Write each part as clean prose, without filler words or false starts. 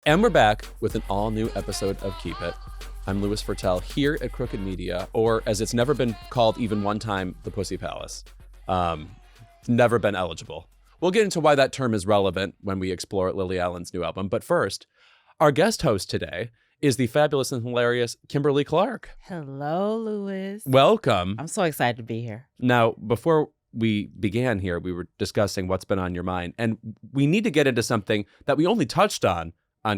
And we're back with an all-new episode of Keep It. I'm Louis Virtel here at Crooked Media, or as it's never been called even one time, the Pussy Palace. Never been eligible. We'll get into why that term is relevant when we explore Lily Allen's new album. But first, our guest host today is the fabulous and hilarious Kimberly Clark. Hello, Louis. Welcome. I'm so excited to be here. Now, before we began here, we were discussing what's been on your mind, and we need to get into something that we only touched on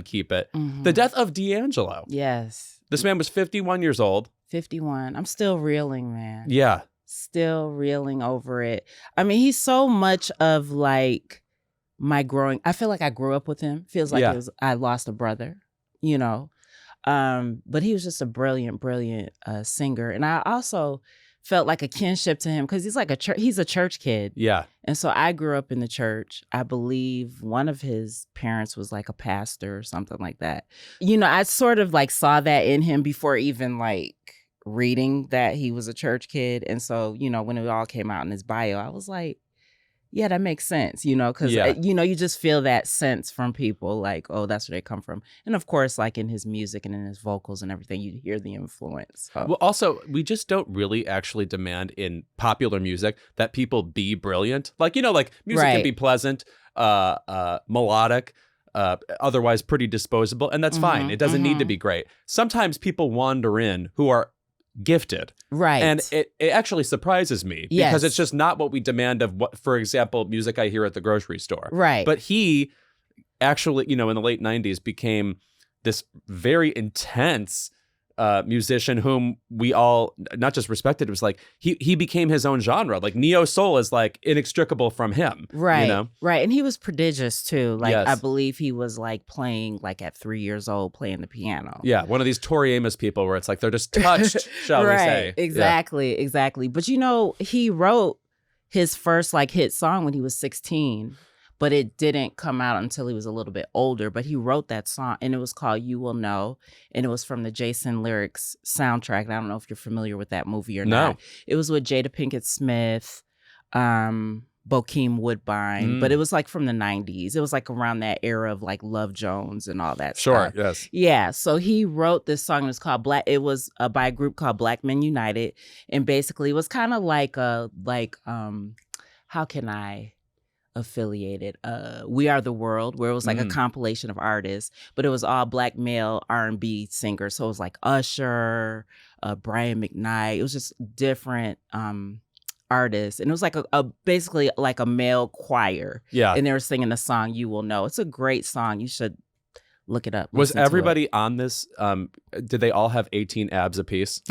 Keep It. Mm-hmm. The death of D'Angelo. Yes. This man was 51 years old. 51. I'm still reeling, man. Yeah. Still reeling over it. I mean, he's so much of like my growing. I feel like I grew up with him. Feels like I lost a brother, you know. But he was just a brilliant singer. And I also felt like a kinship to him because he's like he's a church kid. Yeah. And so I grew up in the church. I believe one of his parents was like a pastor or something like that. You know, I sort of like saw that in him before even like reading that he was a church kid. And so, you know, when it all came out in his bio, I was like, yeah, that makes sense, you know, because, you know, you just feel that sense from people like, oh, that's where they come from. And of course, like in his music and in his vocals and everything, you hear the influence. So. Well, also, we just don't really actually demand in popular music that people be brilliant. Like, you know, like music can be pleasant, melodic, otherwise pretty disposable. And that's fine. It doesn't need to be great. Sometimes people wander in who are gifted. Right. And it actually surprises me because it's just not what we demand of what, for example, music I hear at the grocery store. Right. But he actually, you know, in the late 90s became this very intense musician whom we all not just respected. It was like he became his own genre. Like neo soul is like inextricable from him. Right. You know? Right. And he was prodigious too. Like I believe he was like playing like at 3 years old, playing the piano. Yeah. One of these Tori Amos people where it's like they're just touched, shall we say. Exactly. But you know, he wrote his first like hit song when he was 16. But it didn't come out until he was a little bit older. But he wrote that song, and it was called You Will Know. And it was from the Jason Lyrics soundtrack. And I don't know if you're familiar with that movie or not. It was with Jada Pinkett Smith, Bokeem Woodbine. But it was like from the 90s. It was like around that era of like Love Jones and all that stuff. Sure, yes. Yeah, so he wrote this song. It was called It was by a group called Black Men United. And basically it was kind of like how can I affiliated We Are the World, where it was like a compilation of artists, but it was all Black male R&B singers. So it was like Usher, Brian McKnight. It was just different artists, and it was like a basically like a male choir. Yeah, and they were singing the song You Will Know. It's a great song. You should look it up. Was everybody on this? Did they all have 18 abs apiece?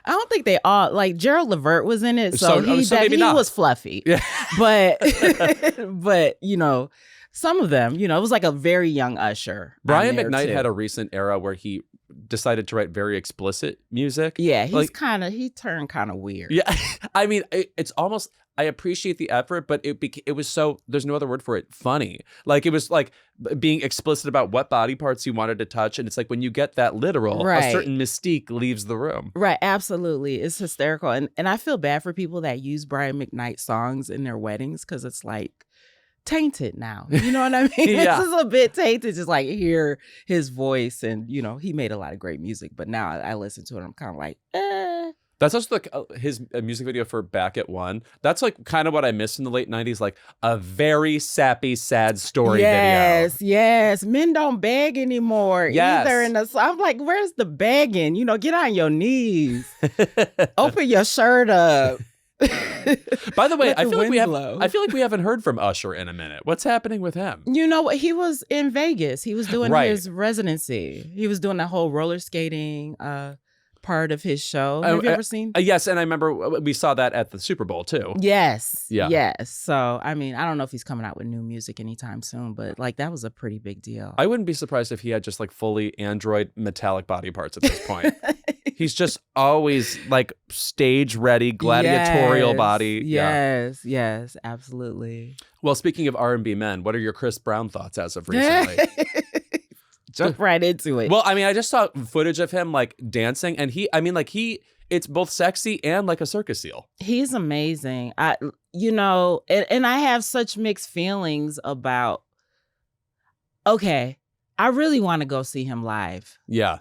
I don't think they all, like Gerald Levert was in it, so he was fluffy. Yeah. But you know, some of them, you know, it was like a very young Usher. Brian McKnight had a recent era where he decided to write very explicit music. Yeah, he turned kind of weird. Yeah, I mean, it's almost, I appreciate the effort, but it was so, there's no other word for it, funny. Like it was like being explicit about what body parts you wanted to touch. And it's like when you get that literal, a certain mystique leaves the room. Right, absolutely. It's hysterical. And I feel bad for people that use Brian McKnight songs in their weddings because it's like tainted now. You know what I mean? It's just a bit tainted, just like hear his voice. And, you know, he made a lot of great music, but now I listen to it, I'm kind of like, That's also like his music video for Back at One. That's like kind of what I missed in the late 90s, like a very sappy, sad story video. Yes. Men don't beg anymore either. I'm like, where's the begging? You know, get on your knees. Open your shirt up. By the way, I feel like we haven't heard from Usher in a minute. What's happening with him? You know what? He was in Vegas. He was doing his residency. He was doing that whole roller skating part of his show. Have you ever seen? Yes, and I remember we saw that at the Super Bowl too. Yes. So, I mean, I don't know if he's coming out with new music anytime soon, but like that was a pretty big deal. I wouldn't be surprised if he had just like fully android metallic body parts at this point. He's just always like stage ready, gladiatorial body. Yes, absolutely. Well, speaking of R&B men, what are your Chris Brown thoughts as of recently? Jump right into it. Well, I mean, I just saw footage of him like dancing, and it's both sexy and like a circus seal. He's amazing. And I have such mixed feelings about, okay, I really want to go see him live. Yeah.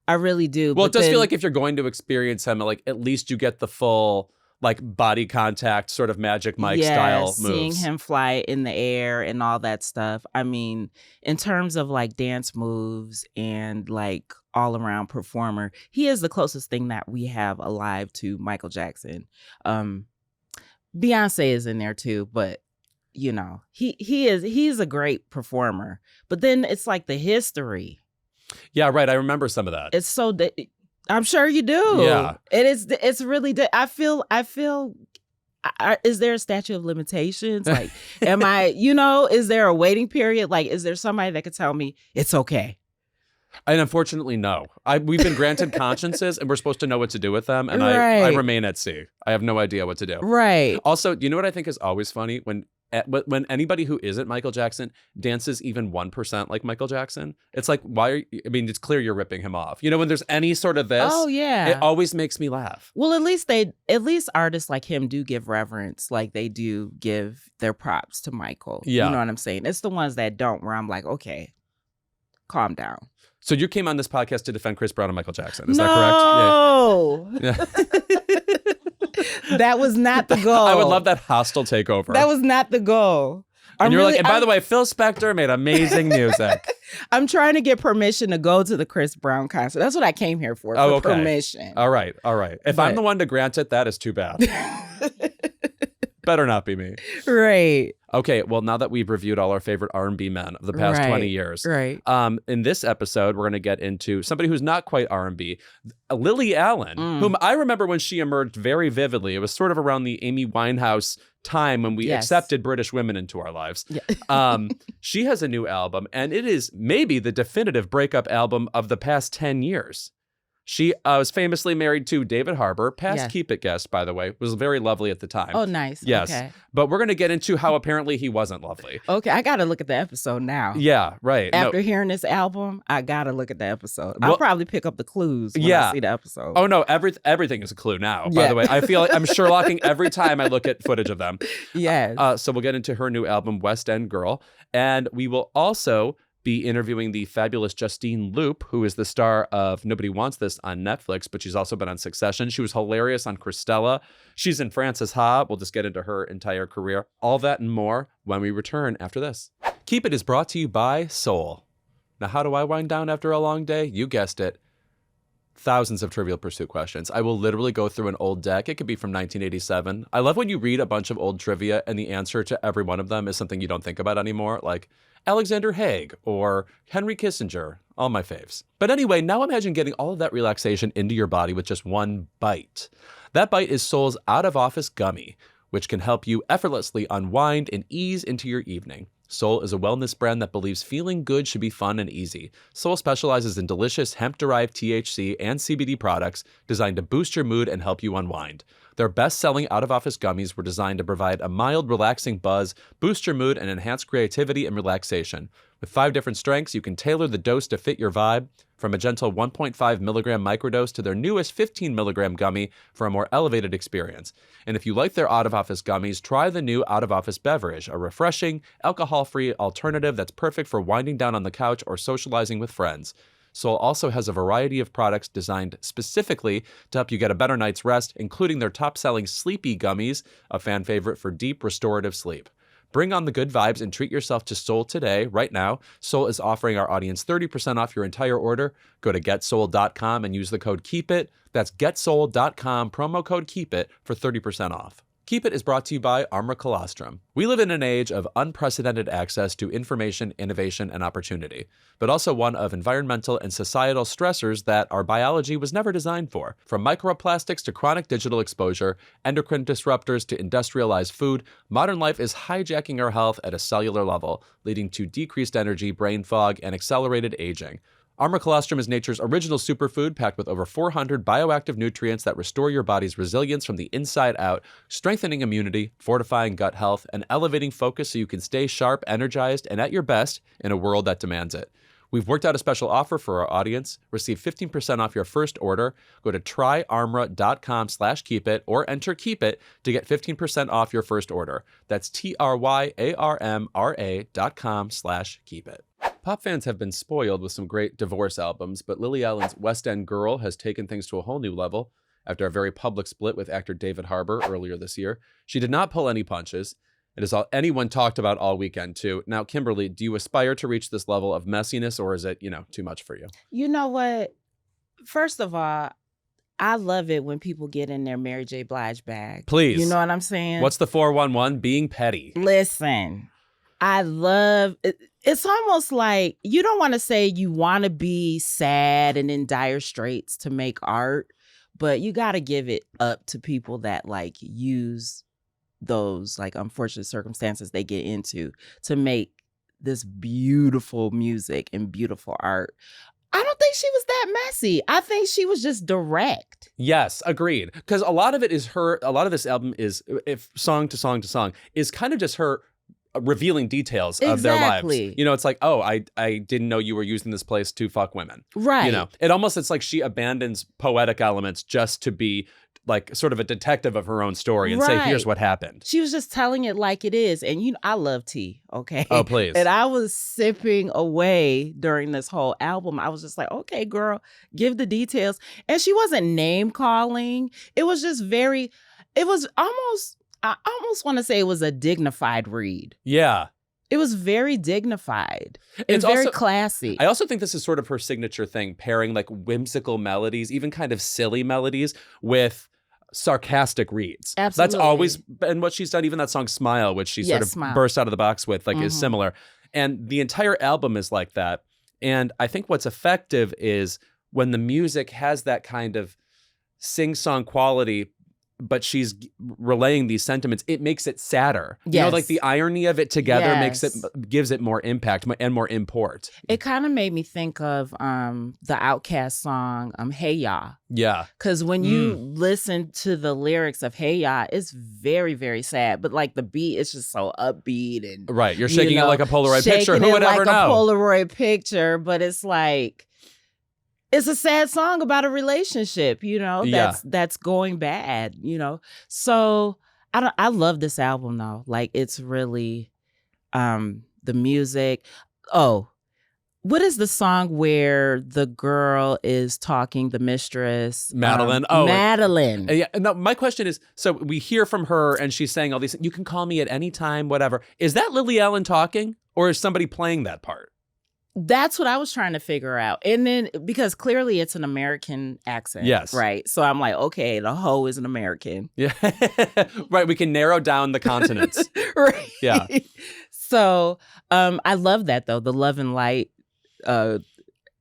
I really do. Well, but it does then, feel like if you're going to experience him, like at least you get the full like body contact sort of Magic Mike style moves. Seeing him fly in the air and all that stuff. I mean, in terms of like dance moves and like all around performer, he is the closest thing that we have alive to Michael Jackson. Beyonce is in there too, but you know, he's a great performer. But then it's like the history. Yeah, right. I remember some of that. It's so I'm sure you do. Yeah. It's really I feel is there a statute of limitations? Like, am I, is there a waiting period? Like, is there somebody that could tell me it's okay? And unfortunately, no. We've been granted consciences and we're supposed to know what to do with them. And I remain at sea. I have no idea what to do. Right. Also, you know what I think is always funny? When anybody who isn't Michael Jackson dances even 1% like Michael Jackson, it's like, it's clear you're ripping him off. When there's any sort of this, oh yeah, it always makes me laugh. Well, at least artists like him do give reverence, like they do give their props to Michael. Yeah. You know what I'm saying? It's the ones that don't, where I'm like, okay, calm down. So you came on this podcast to defend Chris Brown and Michael Jackson. Is that correct? Yeah. That was not the goal. I would love that hostile takeover. That was not the goal. And you're like, and by the way, Phil Spector made amazing music. I'm trying to get permission to go to the Chris Brown concert. That's what I came here for permission. All right. If I'm the one to grant it, that is too bad. Better not be me. Right. Okay, well, now that we've reviewed all our favorite R&B men of the past 20 years, right. In this episode, we're going to get into somebody who's not quite R&B, Lily Allen, whom I remember when she emerged very vividly. It was sort of around the Amy Winehouse time when we accepted British women into our lives. Yeah. She has a new album, and it is maybe the definitive breakup album of the past 10 years. She was famously married to David Harbour, past Keep It guest, by the way, was very lovely at the time. Oh, nice. Yes. Okay. But we're going to get into how apparently he wasn't lovely. Okay, I got to look at the episode now. Yeah, right. After hearing this album, I got to look at the episode. I'll probably pick up the clues when I see the episode. Oh, no, everything is a clue now, by the way. I feel like I'm Sherlocking every time I look at footage of them. Yes. So we'll get into her new album, West End Girl. And we will also be interviewing the fabulous Justine Lupe, who is the star of Nobody Wants This on Netflix, but she's also been on Succession. She was hilarious on Cristela. She's in Frances Ha. We'll just get into her entire career. All that and more when we return after this. Keep It is brought to you by Soul. Now, how do I wind down after a long day? You guessed it. Thousands of Trivial Pursuit questions. I will literally go through an old deck. It could be from 1987. I love when you read a bunch of old trivia and the answer to every one of them is something you don't think about anymore, like Alexander Haig or Henry Kissinger, all my faves. But anyway, now imagine getting all of that relaxation into your body with just one bite. That bite is Soul's out-of-office gummy, which can help you effortlessly unwind and ease into your evening. Soul is a wellness brand that believes feeling good should be fun and easy. Soul specializes in delicious hemp-derived THC and CBD products designed to boost your mood and help you unwind. Their best-selling out-of-office gummies were designed to provide a mild, relaxing buzz, boost your mood, and enhance creativity and relaxation. With 5 different strengths, you can tailor the dose to fit your vibe, from a gentle 1.5 milligram microdose to their newest 15 milligram gummy for a more elevated experience. And if you like their out-of-office gummies, try the new out-of-office beverage, a refreshing, alcohol-free alternative that's perfect for winding down on the couch or socializing with friends. Soul also has a variety of products designed specifically to help you get a better night's rest, including their top-selling Sleepy Gummies, a fan favorite for deep, restorative sleep. Bring on the good vibes and treat yourself to Soul today. Right now, Soul is offering our audience 30% off your entire order. Go to getsoul.com and use the code KEEPIT. That's getsoul.com, promo code KEEPIT for 30% off. Keep It is brought to you by Armor Colostrum. We live in an age of unprecedented access to information, innovation, and opportunity, but also one of environmental and societal stressors that our biology was never designed for. From microplastics to chronic digital exposure, endocrine disruptors to industrialized food, modern life is hijacking our health at a cellular level, leading to decreased energy, brain fog, and accelerated aging. Armor Colostrum is nature's original superfood packed with over 400 bioactive nutrients that restore your body's resilience from the inside out, strengthening immunity, fortifying gut health, and elevating focus so you can stay sharp, energized, and at your best in a world that demands it. We've worked out a special offer for our audience. Receive 15% off your first order. Go to tryarmra.com/keepit or enter KEEPIT to get 15% off your first order. That's tryarmra.com/keepit. Pop fans have been spoiled with some great divorce albums, but Lily Allen's West End Girl has taken things to a whole new level after a very public split with actor David Harbour earlier this year. She did not pull any punches. It is all anyone talked about all weekend, too. Now, Kimberly, do you aspire to reach this level of messiness, or is it, too much for you? You know what? First of all, I love it when people get in their Mary J. Blige bag. Please. You know what I'm saying? What's the 411? Being petty. Listen, I love it. It's almost like you don't want to say you want to be sad and in dire straits to make art, but you got to give it up to people that like use those like unfortunate circumstances they get into to make this beautiful music and beautiful art. I don't think she was that messy. I think she was just direct. Yes, agreed. Because a lot of it is a lot of this album is, if song to song to song, is kind of just her revealing details of their lives. It's like, oh, I didn't know you were using this place to fuck women. Right. It's like she abandons poetic elements just to be like sort of a detective of her own story and say, here's what happened. She was just telling it like it is. And I love tea, okay? Oh, please. And I was sipping away during this whole album. I was just like, okay, girl, give the details. And she wasn't name calling. It was just I almost want to say it was a dignified read. Yeah. It was very dignified. It's very also classy. I also think this is sort of her signature thing, pairing like whimsical melodies, even kind of silly melodies, with sarcastic reads. Absolutely. That's always been what she's done. Even that song Smile, which she sort of burst out of the box with, like is similar. And the entire album is like that. And I think what's effective is when the music has that kind of sing-song quality, but she's relaying these sentiments, it makes it sadder. Yes. Like the irony of it together gives it more impact and more import. It kind of made me think of the Outkast song, Hey Ya. Yeah. Because when you listen to the lyrics of Hey Ya, it's very, very sad. But like the beat is just so upbeat. And right. You're shaking it like a Polaroid picture. Who would like ever know? A Polaroid picture, but it's like, it's a sad song about a relationship, that's going bad, So I love this album though. Like it's really the music. Oh, what is the song where the girl is talking, the mistress? Madeline. Madeline. Yeah. No, my question is, so we hear from her and she's saying all these, you can call me at any time, whatever. Is that Lily Allen talking, or is somebody playing that part? That's what I was trying to figure out. And then, because clearly it's an American accent. Yes. Right. So I'm like, okay, the hoe is an American. Yeah. Right. We can narrow down the continents. Right. Yeah. So I love that, though. The Love and Light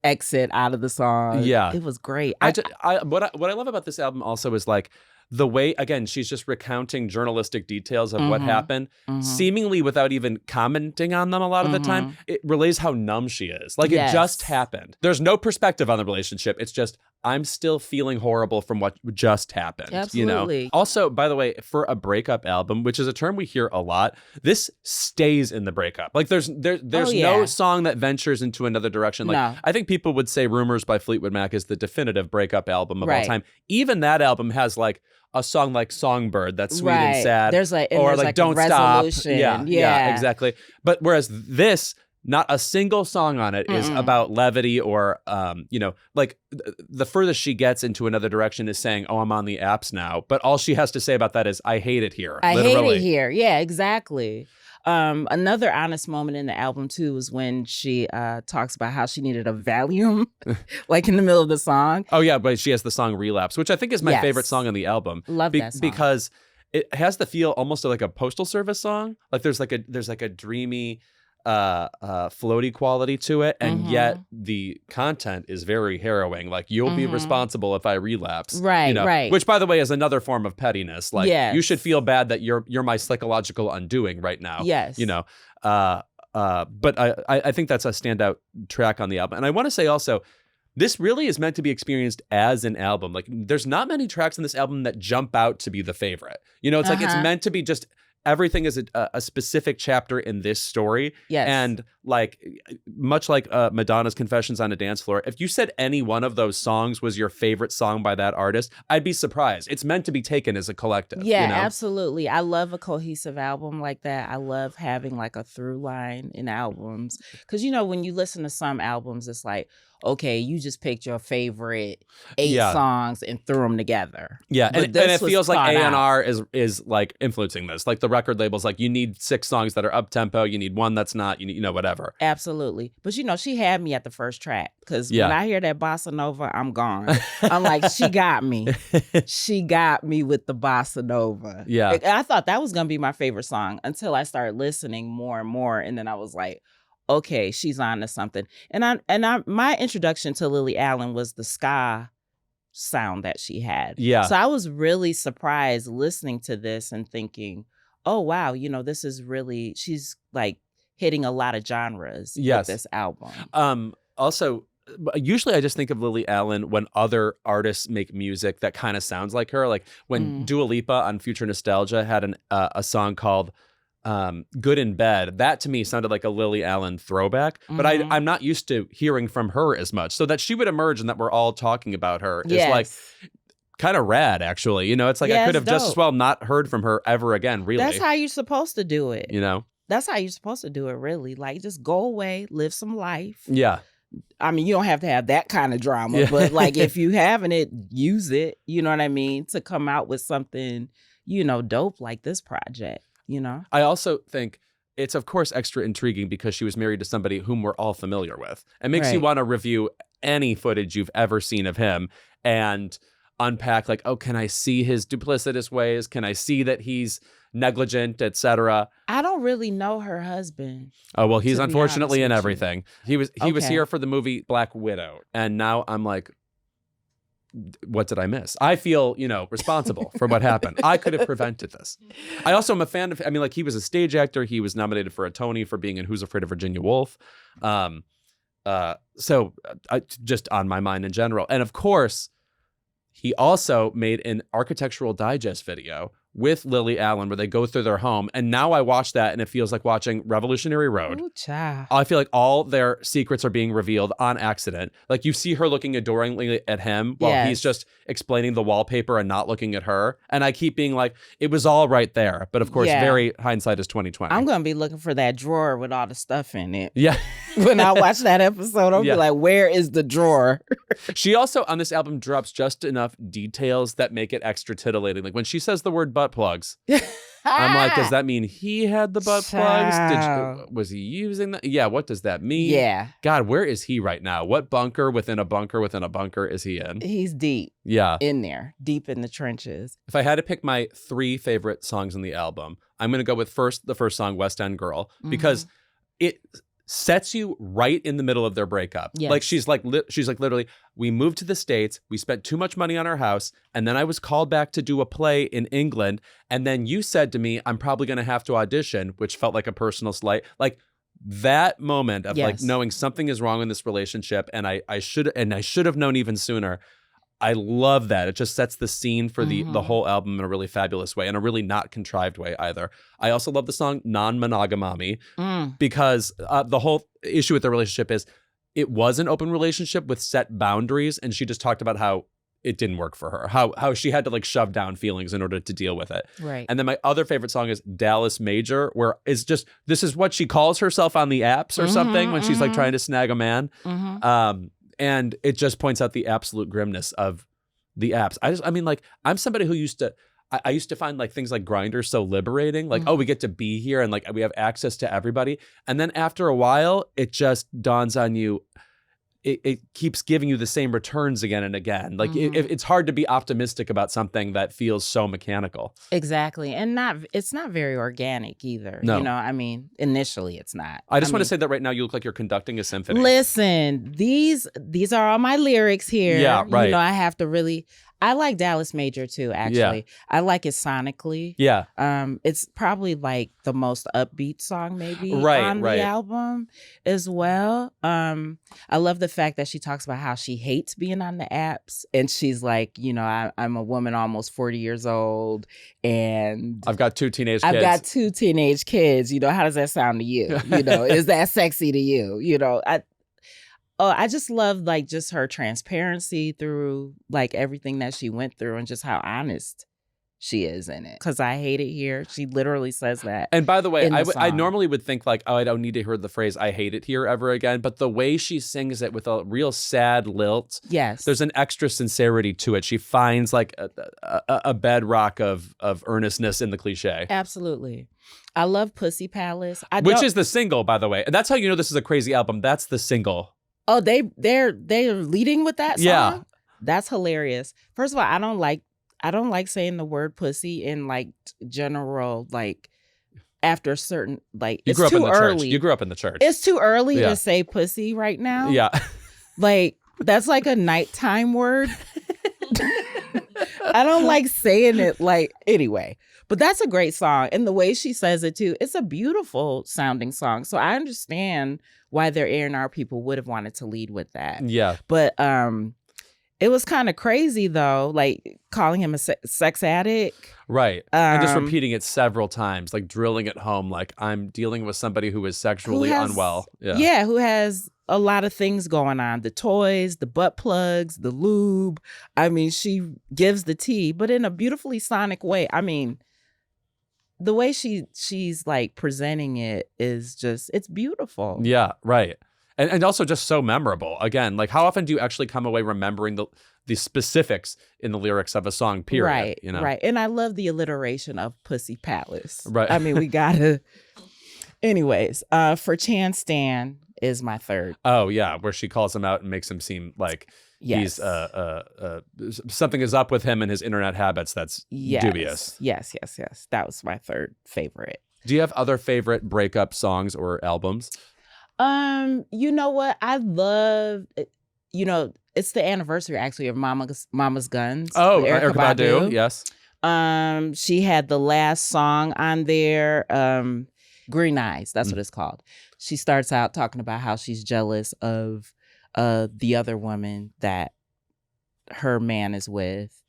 exit out of the song. Yeah. It was great. What I love about this album also is like, the way, again, she's just recounting journalistic details of what happened, seemingly without even commenting on them a lot of the time. It relays how numb she is. Like, it just happened. There's no perspective on the relationship. It's just, I'm still feeling horrible from what just happened. Absolutely. Also, by the way, for a breakup album, which is a term we hear a lot, this stays in the breakup. Like, there's no song that ventures into another direction. Like, I think people would say Rumors by Fleetwood Mac is the definitive breakup album of all time. Even that album has like a song like Songbird that's sweet and sad. There's like, Don't Stop. Yeah, exactly. But whereas this, not a single song on it is about levity or, like the furthest she gets into another direction is saying, oh, I'm on the apps now. But all she has to say about that is, I hate it here. I hate it here. Yeah, exactly. Another honest moment in the album, too, was when she talks about how she needed a Valium, like in the middle of the song. Oh, yeah, but she has the song Relapse, which I think is my favorite song on the album. Love that song. Because it has the feel almost like a Postal Service song. Like there's like a dreamy, floaty quality to it, and yet the content is very harrowing. Like, you'll be responsible if I relapse, right? Which, by the way, is another form of pettiness. Like, you should feel bad that you're my psychological undoing right now. Yes, but I think that's a standout track on the album. And I want to say also, this really is meant to be experienced as an album. Like, there's not many tracks in this album that jump out to be the favorite. It's like it's meant to be just. Everything is a specific chapter in this story. Yes. And like much like Madonna's Confessions on a Dance Floor, if you said any one of those songs was your favorite song by that artist, I'd be surprised. It's meant to be taken as a collective. Yeah, you know? absolutely. I love a cohesive album like that. I love having like a through line in albums. Because, you know, when you listen to some albums, it's like, okay, you just picked your favorite 8 songs and threw them together. Yeah, and it feels like A&R is like influencing this. Like the record label's like, you need 6 songs that are up tempo, you need 1 that's not, you need, you know, whatever. Absolutely. But you know, she had me at the first track because when I hear that bossa nova, I'm gone. I'm like, she got me. She got me with the bossa nova. Yeah. I thought that was going to be my favorite song until I started listening more and more. And then I was like, okay, she's on to something. And my introduction to Lily Allen was the ska sound that she had. Yeah. So I was really surprised listening to this and thinking, oh, wow, you know, this is really, she's like hitting a lot of genres with this album. Also, usually I just think of Lily Allen when other artists make music that kind of sounds like her. Like when Dua Lipa on Future Nostalgia had a song called Good in Bed. That to me sounded like a Lily Allen throwback, but I'm not used to hearing from her as much. So that she would emerge and that we're all talking about her is like kind of rad, actually. You know, it's like I could have just as well not heard from her ever again, really. That's how you're supposed to do it. You know? That's how you're supposed to do it, really. Like, just go away, live some life. Yeah. I mean, you don't have to have that kind of drama, but like if you having it, use it, you know what I mean, to come out with something, you know, dope like this project. You know, I also think it's, of course, extra intriguing because she was married to somebody whom we're all familiar with. It makes you want to review any footage you've ever seen of him and unpack like, oh, can I see his duplicitous ways? Can I see that he's negligent, etc.? I don't really know her husband. Oh, well, he's unfortunately in everything. He was here for the movie Black Widow. And now I'm like, what did I miss? I feel, you know, responsible for what happened. I could have prevented this. I also am a fan of, I mean, like he was a stage actor. He was nominated for a Tony for being in Who's Afraid of Virginia Woolf. So just on my mind in general. And of course, he also made an Architectural Digest video with Lily Allen where they go through their home. And now I watch that and it feels like watching Revolutionary Road. Ooh, child. I feel like all their secrets are being revealed on accident. Like you see her looking adoringly at him while he's just explaining the wallpaper and not looking at her. And I keep being like, it was all right there. But of course, very hindsight is 2020. I'm going to be looking for that drawer with all the stuff in it. Yeah. When I watch that episode, I'll be like, where is the drawer? She also on this album drops just enough details that make it extra titillating. Like when she says the word butt plugs, I'm like, does that mean he had the butt plugs? Was he using that? Yeah, what does that mean? Yeah. God, where is he right now? What bunker within a bunker within a bunker is he in? He's deep. Yeah. In there, deep in the trenches. If I had to pick my 3 favorite songs on the album, I'm going to go with the first song, West End Girl, because it sets you right in the middle of their breakup. Yes. Like she's like literally, we moved to the States, we spent too much money on our house, and then I was called back to do a play in England, and then you said to me, I'm probably going to have to audition, which felt like a personal slight. Like that moment of like knowing something is wrong in this relationship, and I should have known even sooner. I love that. It just sets the scene for the whole album in a really fabulous way, and a really not contrived way either. I also love the song Non-Monogamami because the whole issue with the relationship is it was an open relationship with set boundaries, and she just talked about how it didn't work for her, how she had to like shove down feelings in order to deal with it. Right. And then my other favorite song is Dallas Major, where it's just, this is what she calls herself on the apps or something when she's like trying to snag a man. And it just points out the absolute grimness of the apps. I mean, like, I'm somebody who used to find like things like Grindr so liberating. Like, oh, we get to be here and like we have access to everybody. And then after a while, it just dawns on you. It keeps giving you the same returns again and again. Like it's hard to be optimistic about something that feels so mechanical. Exactly. And it's not very organic either. No. You know, I mean, initially it's not. I just want to say that right now you look like you're conducting a symphony. Listen, these are all my lyrics here. Yeah, right. You know, I have to really, I like Dallas Major too, actually. I like it sonically. Yeah. It's probably like the most upbeat song maybe Right, on right. the album as well. I love the fact that she talks about how she hates being on the apps. And she's like, you know, I'm a woman almost 40 years old and I've got 2 teenage kids. I've got 2 teenage kids. You know, how does that sound to you? You know, is that sexy to you? You know, I just love like just her transparency through like everything that she went through and just how honest she is in it. Because I hate it here. She literally says that. And by the way, I song. normally would think like, oh, I don't need to hear the phrase "I hate it here" ever again. But the way she sings it with a real sad lilt, Yes, there's an extra sincerity to it. She finds like a bedrock of earnestness in the cliche. absolutely. I love Pussy Palace. Which is the single, by the way. And that's how you know this is a crazy album. That's the single. Oh, they're leading with that song? Yeah. That's hilarious. First of all, I don't like saying the word pussy in like general, like after certain, like You it's grew up too in the early. church. You grew up in the church. It's too early Yeah. to say pussy right now. Yeah. Like that's like a nighttime word. I don't like saying it like anyway. But that's a great song. And the way she says it too, it's a beautiful sounding song. So I understand why their A&R people would have wanted to lead with that. Yeah. But it was kind of crazy though, like calling him a sex addict. Right. And just repeating it several times, like drilling it home, like I'm dealing with somebody who is sexually unwell. Yeah, who has a lot of things going on. The toys, the butt plugs, the lube. I mean, she gives the tea, but in a beautifully sonic way. I mean, the way she's like presenting it is just, it's beautiful. Yeah, right. And also just so memorable. Again, like how often do you actually come away remembering the specifics in the lyrics of a song, period? Right, you know? right. And I love the alliteration of Pussy Palace. Right. I mean, we gotta. Anyways, for Chan Stan is my third. Oh, yeah, where she calls him out and makes him seem like Yes. he's something is up with him and his internet habits that's dubious. Yes. That was my third favorite. Do you have other favorite breakup songs or albums? You know what? I love, you know, it's the anniversary actually of Mama's Guns. Oh, with Erykah Badu, yes. She had the last song on there, Green Eyes, that's what it's called. She starts out talking about how she's jealous of the other woman that her man is with.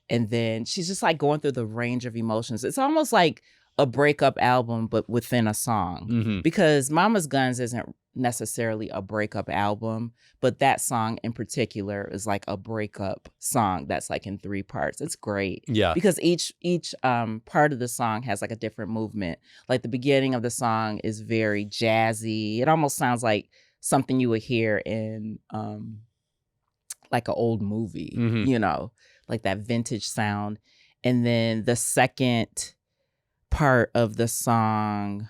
And then she's just like going through the range of emotions. It's almost like a breakup album, but within a song. Mm-hmm. Because Mama's Guns isn't necessarily a breakup album, but that song in particular is like a breakup song that's like in 3 parts. It's great. Yeah. Because each part of the song has like a different movement. Like the beginning of the song is very jazzy. It almost sounds like something you would hear in like an old movie, you know, like that vintage sound. And then the second part of the song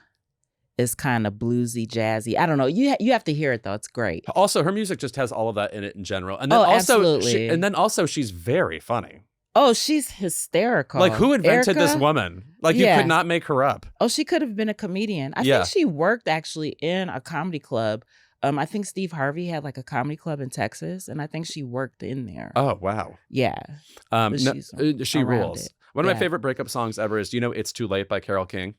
is kind of bluesy, jazzy. I don't know. You have to hear it though. It's great. Also, her music just has all of that in it in general. And Oh, then absolutely. also she's very funny. Oh, she's hysterical. Like who invented this Erykah? woman? Like Yeah. you could not make her up. Oh, she could have been a comedian. I Yeah. think she worked actually in a comedy club. I think Steve Harvey had like a comedy club in Texas, and I think she worked in there. Oh, wow. Yeah. But She around rules. it. One of my Yeah. favorite breakup songs ever is, do you know It's Too Late by Carole King?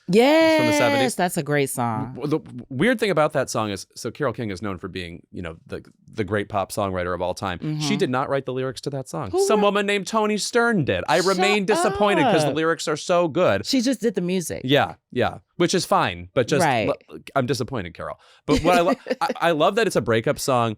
Yes, from the 70s. That's a great song. The weird thing about that song is, so Carole King is known for being, you know, the great pop songwriter of all time. She did not write the lyrics to that song. Some woman named Toni Stern did. I remain disappointed because the up. lyrics are so good. She just did the music. Yeah, which is fine, but just Right. I'm disappointed, Carol. But what I love that it's a breakup song,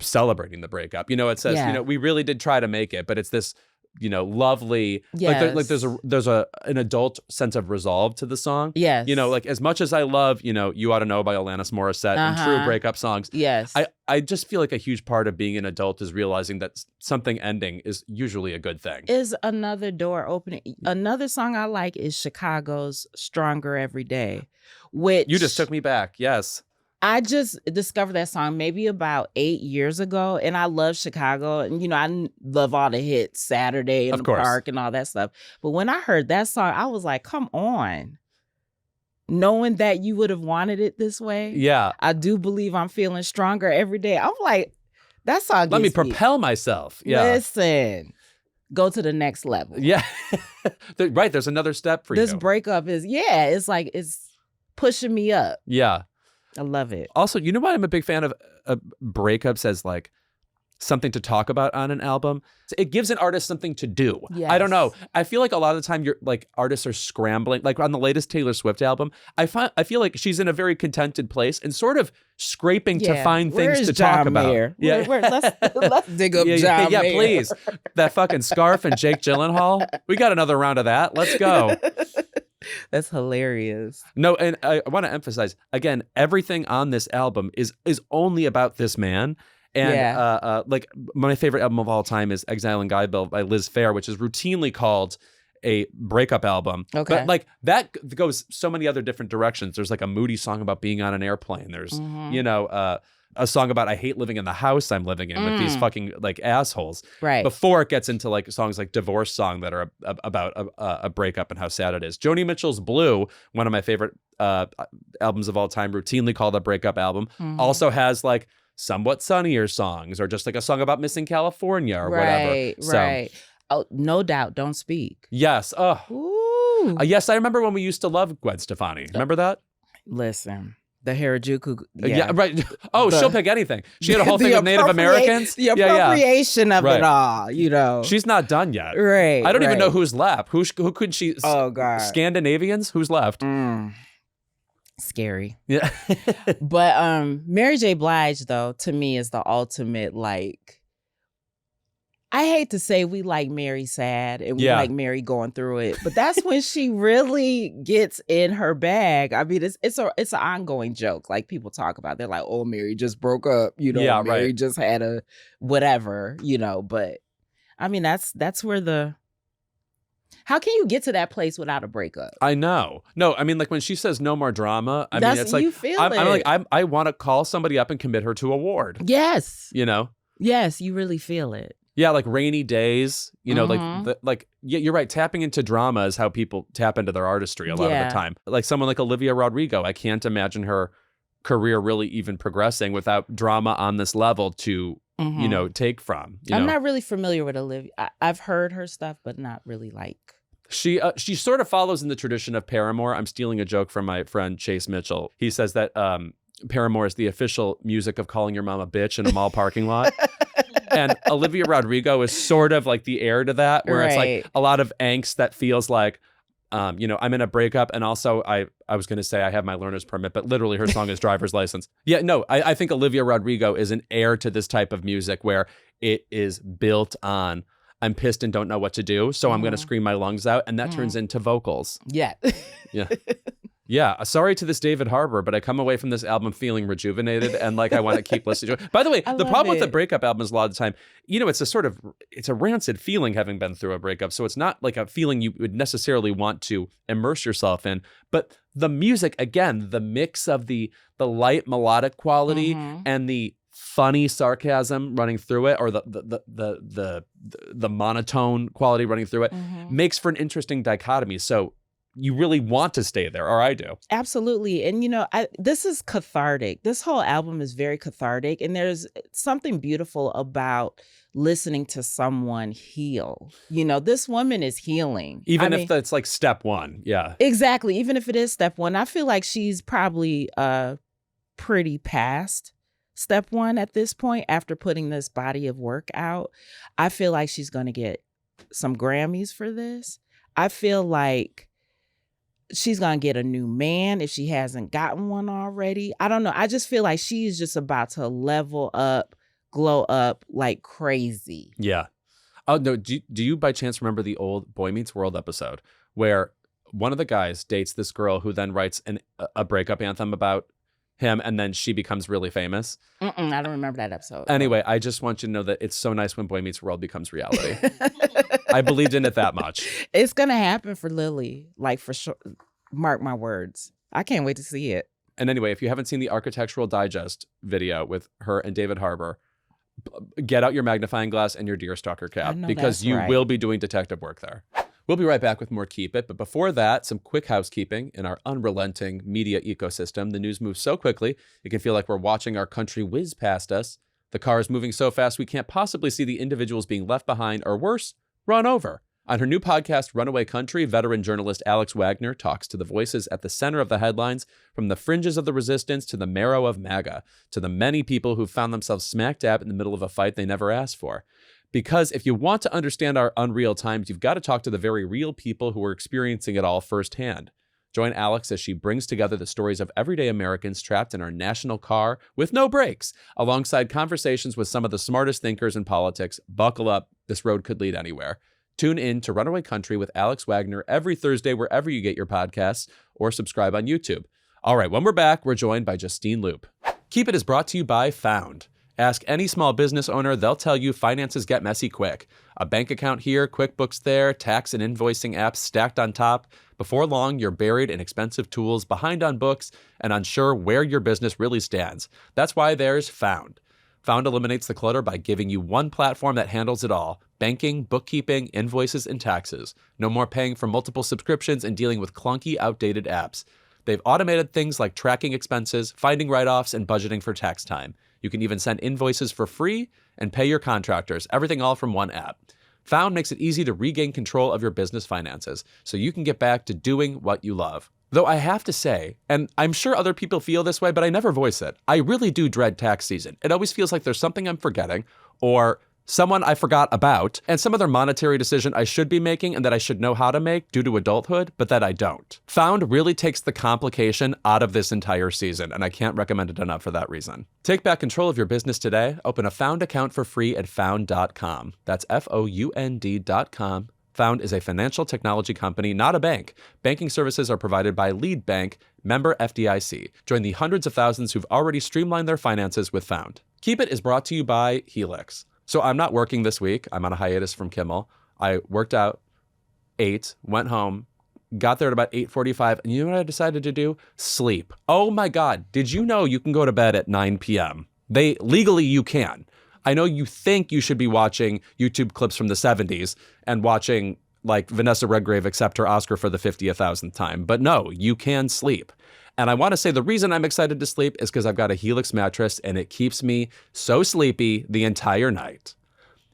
celebrating the breakup. You know, it says, Yeah. you know, we really did try to make it, but it's this, you know, lovely, Yes. like there's an adult sense of resolve to the song. Yes. You know, like as much as I love, you know, You Ought to Know by Alanis Morissette and true breakup songs. Yes. I just feel like a huge part of being an adult is realizing that something ending is usually a good thing. Is another door opening. Another song I like is Chicago's Stronger Every Day, which You just took me back. Yes. I just discovered that song maybe about 8 years ago, and I love Chicago, and you know I love all the hits, Saturday in Of the course. Park and all that stuff. But when I heard that song, I was like, "Come on!" Knowing that you would have wanted it this way, Yeah. I do believe I'm feeling stronger every day. I'm like, That song Let me gets me. propel myself. Yeah. Listen, go to the next level. Yeah. Right. There's another step for This you. breakup is, it's like, it's pushing me up. Yeah. I love it. Also, you know what? I'm a big fan of breakups as like something to talk about on an album. It gives an artist something to do. Yes. I don't know. I feel like a lot of the time you're like artists are scrambling. Like on the latest Taylor Swift album, I feel like she's in a very contented place and sort of scraping to find things to talk about. Mayer? Yeah. Let's dig up John Yeah, Mayer. please. That fucking scarf and Jake Gyllenhaal. We got another round of that. Let's go. That's hilarious. No, and I want to emphasize again, everything on this album is only about this man. And like my favorite album of all time is Exile in Guyville by Liz Phair, which is routinely called a breakup album. Okay. But like that goes so many other different directions. There's like a moody song about being on an airplane. There's, a song about I hate living in the house I'm living in with these fucking like assholes. Right. Before it gets into like songs like Divorce Song that are about a breakup and how sad it is. Joni Mitchell's Blue, one of my favorite albums of all time, routinely called a breakup album, also has like somewhat sunnier songs or just like a song about missing California or whatever. Right. Oh, No Doubt, Don't Speak. Yes. Oh. Ooh. Yes, I remember when we used to love Gwen Stefani. Remember that? Listen, the Harajuku. Yeah, right. Oh, she'll pick anything. She had a whole thing of Native Americans. The appropriation of it all, She's not done yet. Right. I don't even know who's left. Who could she? Oh, God. Scandinavians? Who's left? Scary. Yeah. But Mary J. Blige, though, to me is the ultimate, like, I hate to say we like Mary sad and we like Mary going through it, but that's when she really gets in her bag. I mean, it's an ongoing joke. Like people talk about, they're like, "Oh, Mary just broke up," Mary just had a whatever, But I mean, that's where how can you get to that place without a breakup? I know. No, I mean, like when she says no more drama, I mean, it's like you feel I'm like I want to call somebody up and commit her to a ward. Yes. Yes, you really feel it. Yeah, like Rainy Days, you're right. Tapping into drama is how people tap into their artistry a lot of the time. Like someone like Olivia Rodrigo, I can't imagine her career really even progressing without drama on this level to, take from. I'm not really familiar with Olivia. I've heard her stuff, but not really like. She sort of follows in the tradition of Paramore. I'm stealing a joke from my friend Chase Mitchell. He says that Paramore is the official music of calling your mom a bitch in a mall parking lot. And Olivia Rodrigo is sort of like the heir to that, where it's like a lot of angst that feels like, I'm in a breakup. And also I was going to say I have my learner's permit, but literally her song is Driver's License. Yeah, no, I think Olivia Rodrigo is an heir to this type of music where it is built on, I'm pissed and don't know what to do, so I'm going to scream my lungs out. And that turns into vocals. Yeah. Yeah. Yeah, sorry to this David Harbour, but I come away from this album feeling rejuvenated and like I want to keep listening to it. By the way, the problem with the breakup album is a lot of the time, it's a rancid feeling having been through a breakup. So it's not like a feeling you would necessarily want to immerse yourself in. But the music, again, the mix of the light melodic quality and the funny sarcasm running through it, or the monotone quality running through it, makes for an interesting dichotomy. So you really want to stay there, or I do. Absolutely. And, this is cathartic. This whole album is very cathartic. And there's something beautiful about listening to someone heal. This woman is healing. Even if that's like step one. Yeah. Exactly. Even if it is step one, I feel like she's probably pretty past step one at this point after putting this body of work out. I feel like she's going to get some Grammys for this. I feel like she's going to get a new man if she hasn't gotten one already. I don't know. I just feel like she's just about to level up, glow up like crazy. Yeah. Oh, no. Do you by chance remember the old Boy Meets World episode where one of the guys dates this girl who then writes a breakup anthem about him and then she becomes really famous? I don't remember that episode. Anyway, I just want you to know that it's so nice when Boy Meets World becomes reality. I believed in it that much. It's going to happen for Lily, like for sure. Mark my words. I can't wait to see it. And anyway, if you haven't seen the Architectural Digest video with her and David Harbour, get out your magnifying glass and your deerstalker cap because you will be doing detective work there. We'll be right back with more Keep It. But before that, some quick housekeeping. In our unrelenting media ecosystem, the news moves so quickly, it can feel like we're watching our country whiz past us. The car is moving so fast we can't possibly see the individuals being left behind or worse, run over. On her new podcast, Runaway Country, veteran journalist Alex Wagner talks to the voices at the center of the headlines, from the fringes of the resistance to the marrow of MAGA, to the many people who found themselves smack dab in the middle of a fight they never asked for. Because if you want to understand our unreal times, you've got to talk to the very real people who are experiencing it all firsthand. Join Alex as she brings together the stories of everyday Americans trapped in our national car with no brakes, alongside conversations with some of the smartest thinkers in politics. Buckle up, this road could lead anywhere. Tune in to Runaway Country with Alex Wagner every Thursday wherever you get your podcasts, or subscribe on YouTube. All right, when we're back, we're joined by Justine Lupe. Keep It is brought to you by Found. Ask any small business owner, they'll tell you finances get messy quick. A bank account here, QuickBooks there, tax and invoicing apps stacked on top. Before long, you're buried in expensive tools, behind on books, and unsure where your business really stands. That's why there's Found. Found eliminates the clutter by giving you one platform that handles it all: banking, bookkeeping, invoices, and taxes. No more paying for multiple subscriptions and dealing with clunky, outdated apps. They've automated things like tracking expenses, finding write-offs, and budgeting for tax time. You can even send invoices for free and pay your contractors, everything all from one app. Found makes it easy to regain control of your business finances, so you can get back to doing what you love. Though I have to say, and I'm sure other people feel this way, but I never voice it, I really do dread tax season. It always feels like there's something I'm forgetting, or someone I forgot about, and some other monetary decision I should be making and that I should know how to make due to adulthood, but that I don't. Found really takes the complication out of this entire season, and I can't recommend it enough for that reason. Take back control of your business today. Open a Found account for free at found.com. That's FOUND.com. Found is a financial technology company, not a bank. Banking services are provided by Lead Bank, member FDIC. Join the hundreds of thousands who've already streamlined their finances with Found. Keep It is brought to you by Helix. So I'm not working this week. I'm on a hiatus from Kimmel. I worked out, ate, went home, got there at about 8:45, and you know what I decided to do? Sleep. Oh my God. Did you know you can go to bed at 9 p.m.? Legally you can. I know you think you should be watching YouTube clips from the 70s and watching like Vanessa Redgrave accept her Oscar for the 50,000th time, but no, you can sleep. And I want to say the reason I'm excited to sleep is because I've got a Helix mattress and it keeps me so sleepy the entire night.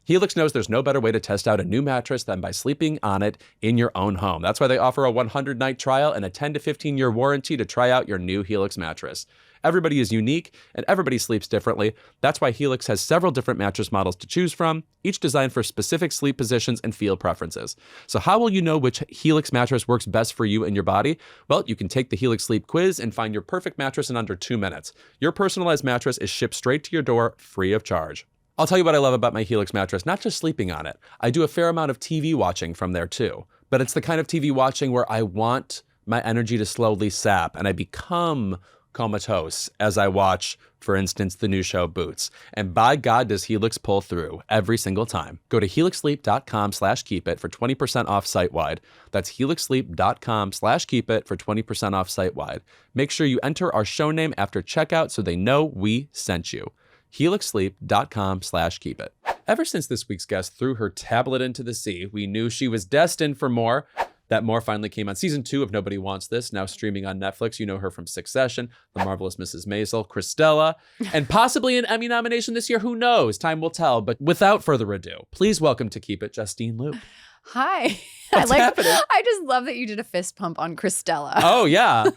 Helix knows there's no better way to test out a new mattress than by sleeping on it in your own home. That's why they offer a 100-night trial and a 10 to 15-year warranty to try out your new Helix mattress. Everybody is unique and everybody sleeps differently. That's why Helix has several different mattress models to choose from, each designed for specific sleep positions and feel preferences. So how will you know which Helix mattress works best for you and your body? Well, you can take the Helix Sleep Quiz and find your perfect mattress in under 2 minutes. Your personalized mattress is shipped straight to your door free of charge. I'll tell you what I love about my Helix mattress, not just sleeping on it. I do a fair amount of TV watching from there too, but it's the kind of TV watching where I want my energy to slowly sap and I become comatose as I watch, for instance, the new show Boots. And by God, does Helix pull through every single time. Go to helixsleep.com/keepit for 20% off site-wide. That's helixsleep.com/keepit for 20% off site-wide. Make sure you enter our show name after checkout so they know we sent you. helixsleep.com/keepit. Ever since this week's guest threw her tablet into the sea, we knew she was destined for more. That more finally came on season 2 of Nobody Wants This, now streaming on Netflix. You know her from Succession, The Marvelous Mrs. Maisel, Christella, and possibly an Emmy nomination this year. Who knows? Time will tell. But without further ado, please welcome to Keep It, Justine Lupe. Hi. What's happening? I just love that you did a fist pump on Christella. Oh, yeah.